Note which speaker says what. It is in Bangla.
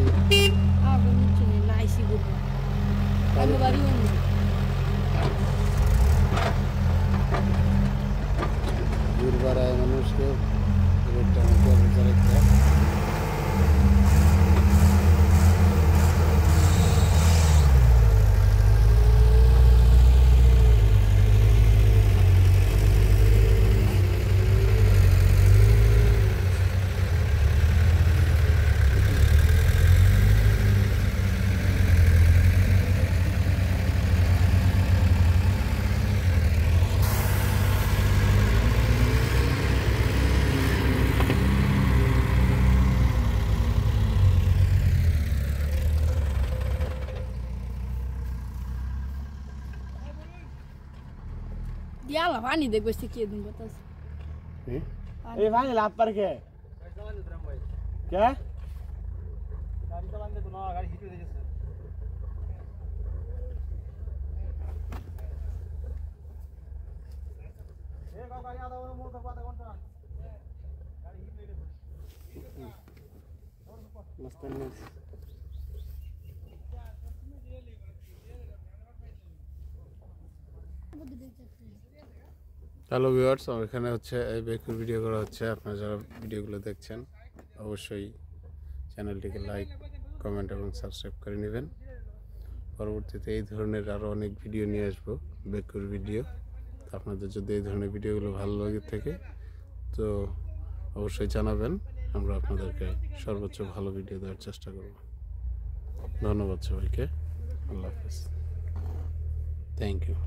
Speaker 1: Aku lucu nih, nice sih gue. Kamu baru ini.
Speaker 2: Berbara manusia, bertemu mereka.
Speaker 1: Dia lah, Vani de questi chiedono batas.
Speaker 2: Vani là perché? Che? Hello viewers, আমার এখানে হচ্ছে এই বেকুর ভিডিও করা হচ্ছে। আপনারা যারা ভিডিওগুলো দেখছেন অবশ্যই চ্যানেলটিকে লাইক, কমেন্ট এবং সাবস্ক্রাইব করে নেবেন। পরবর্তীতে এই ধরনের আরও অনেক ভিডিও নিয়ে আসবো, বেকুর ভিডিও। তো আপনাদের যদি এই ধরনের ভিডিওগুলো ভালো লাগে থাকে তো অবশ্যই জানাবেন, আমরা আপনাদেরকে সর্বোচ্চ ভালো ভিডিও দেওয়ার চেষ্টা করব। ধন্যবাদ সবাইকে, আল্লাহ হাফেজ, থ্যাংক ইউ।